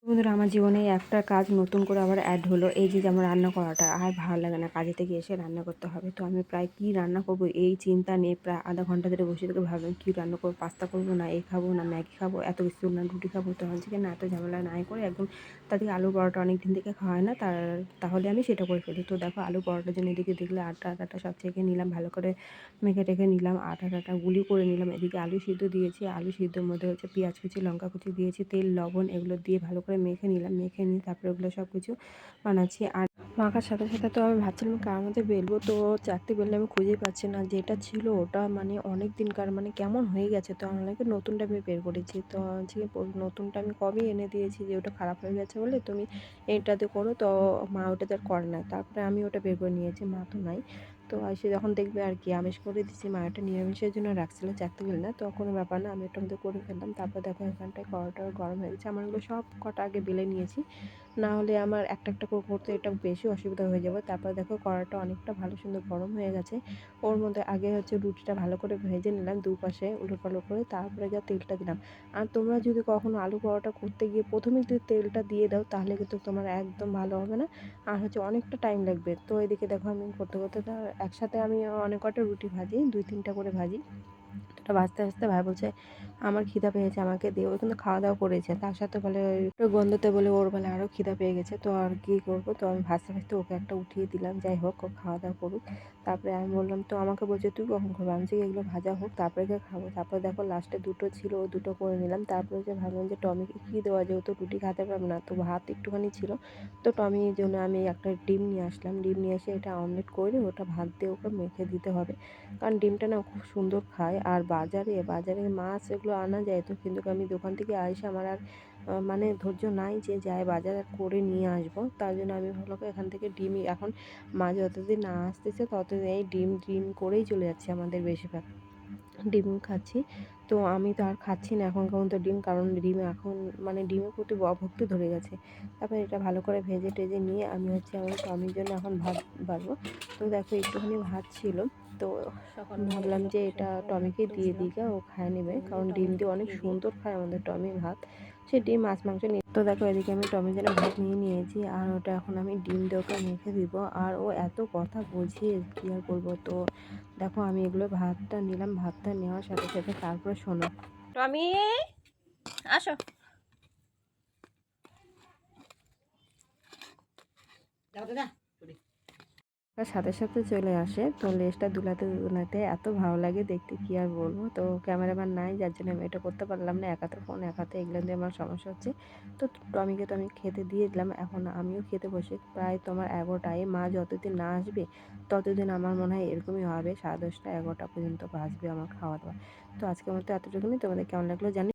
বন্ধুরা, আমার জীবনে একটা কাজ নতুন করে আবার অ্যাড হলো। এই যে যেমন রান্না করাটা আর ভালো লাগে না, কাজে থেকে এসে রান্না করতে হবে। তো আমি প্রায় কী রান্না করব এই চিন্তা নিয়ে প্রায় আধা ঘন্টা ধরে বসে থেকে ভাবলাম কী রান্না করবো, পাস্তা করবো না এ খাবো না ম্যাগি খাবো, এত কিছু না রুটি খাবো। তো ভাবছি কি না, এত ঝামেলা নাই করে একদম তাদেরকে আলু পরোটা অনেক দিন থেকে খাওয়ায় না, তাহলে আমি সেটা করে ফেলি। তো দেখো আলু পরোটার জন্য এদিকে দেখলে আটা সব ছেঁকে নিলাম, ভালো করে মেখে টেখে নিলাম, আটা গুলি করে নিলাম। এদিকে আলু সিদ্ধ দিয়েছি, আলু সিদ্ধর মধ্যে হচ্ছে পেঁয়াজ কুচি লঙ্কা কুচি দিয়েছি, তেল লবণ এগুলো দিয়ে ভালো করে মেখে নিলাম। মেখে নিয়ে তারপরে ওগুলো সব কিছু বানাচ্ছি। আর মাখার সাথে সাথে তো আমি ভাবছিলাম কার মধ্যে বেলবো, তো চারটে বেললে আমি খুঁজেই পাচ্ছি না। যেটা ছিল ওটা মানে অনেক দিনকার, মানে কেমন হয়ে গেছে। তো আমি নাকি নতুনটা আমি বের করেছি। তো আজকে নতুনটা আমি কবেই এনে দিয়েছি, যে ওটা খারাপ হয়ে গেছে বলে তুমি এইটাতে করো। তো মা ওটাতে আর করে না, তারপরে আমি ওটা বের করে নিয়েছি, মা তো নাই। তো এসে যখন দেখবে আর কি, আমিষ করে দিচ্ছি, মা এটা নিরামিষের জন্য রাখছিল চারটে বেল না, তো কোনো ব্যাপার না, আমি ওটার মধ্যে করে ফেললাম। তারপর দেখো এখানটায় কড়াটা গরম হয়ে গেছে, আমার এগুলো সব কটা আগে বেলে নিয়েছি, না হলে আমার একটা একটা করে করতে এটা বেশি অসুবিধা হয়ে যাবে। তারপর দেখো কড়াটা অনেকটা ভালো সুন্দর গরম হয়ে গেছে, ওর মধ্যে আগে হচ্ছে রুটিটা ভালো করে ভেজে নিলাম, দুপাশে উলটপালট করে, তারপরে যা তেলটা দিলাম। আর তোমরা যদি কখনো আলু পরোটা করতে গিয়ে প্রথমেই যদি তেলটা দিয়ে দাও, তাহলে কিন্তু তোমার একদম ভালো হবে না, আর হচ্ছে অনেকটা টাইম লাগবে। তো এদিকে দেখো আমি করতে করতে একসাথে আমি অনেক কটা রুটি ভাজি, 2-3টা করে ভাজি। ওটা ভাজতে ভাজতে ভাই বলছে আমার খিদা পেয়েছে, আমাকে দিয়ে। ও কিন্তু খাওয়া দাওয়া করেছে, তার সাথে বলে একটু গন্ধতে বলে ওর বলে আরও খিদা পেয়ে গেছে। তো আর কি করবো, তো আমি ভাজতে ভাজতে ওকে একটা উঠিয়ে দিলাম, যাই হোক ও খাওয়া দাওয়া করুক। তারপরে আমি বললাম, তো আমাকে বলছে তুই কখন খাবো, আমি যে এগুলো ভাজা হোক তারপরে গিয়ে খাবো। তারপরে দেখো লাস্টে দুটো ছিল, ও দুটো করে নিলাম। তারপরে যে ভাবলাম যে টমিকে কী দেওয়া, যেহেতু রুটি খেতে পারবো না, তো ভাত একটুখানি ছিল, তো টমির জন্য আমি একটা ডিম নিয়ে আসলাম। ডিম নিয়ে এসে এটা অমলেট করে ওটা ভাত দিয়ে ওকে মেখে দিতে হবে, কারণ ডিমটা না খুব সুন্দর খায়। আর বাজারে মাছ এগুলো আনা যায়, তো কিন্তু আমি দোকান থেকে আসে আমার আর মানে ধৈর্য নাই যে যাই বাজার করে নিয়ে আসবো। তার জন্য আমি ভাবলাম এখান থেকে ডিমই এখন মা যতদিন না আসতেছে ততদিন এই ডিম ডিম করেই চলে যাচ্ছে আমাদের বেশিরভাগ, ডিম খাচ্ছি। তো আমি তো আর খাচ্ছি না এখন পর্যন্ত ডিম, কারণ ডিম এখন মানে ডিমের প্রতি ভক্তি ধরে গেছে। তারপরে এটা ভালো করে ভেজে টেজে নিয়ে আমি হচ্ছে আমার স্বামীর জন্য এখন ভাত বাড়বো। তো দেখো একটুখানি ভাত ছিল, তো ভাবলাম যে এটা টমিকে দিয়ে দিই, ও খায় নেবে, কারণ ডিম দিয়ে অনেক সুন্দর খায় আমাদের টমি ভাত। সে ডিম মাছ মাংস নিয়ে, তো দেখো এদিকে আমি টমির জন্য ভাত নিয়ে নিয়েছি, আর ওটা এখন আমি ডিম দিয়ে ওকে মেখে দিব। আর ও এত কথা বোঝে কী আর করবো। তো দেখো আমি এগুলো ভাতটা নিলাম, ভাতটা নেওয়ার সাথে সাথে তারপরে শোনো টমি, আসো। সাথে সাথে চলে আসে, তো লেজটা দুলাতে দুলাতে এত ভালো লাগে দেখতে, কি আর বলবো। তো ক্যামেরাম্যান নাই, যার জন্য আমি এটা করতে পারলাম না, একাতে ফোন একাতে এগুলো দিয়ে আমার সমস্যা হচ্ছে। তো টমিকে তো আমি খেতে দিয়ে দিলাম, এখন আমিও খেতে বসে প্রায় তোমার 11টায়, মা যতদিন না আসবে ততদিন আমার মনে হয় এরকমই হবে, 10:30 11টা পর্যন্ত বাজবে আমার খাওয়া দাওয়া। তো আজকের মতো এতটুকুনি, তোমাদের কেমন লাগলো জানি।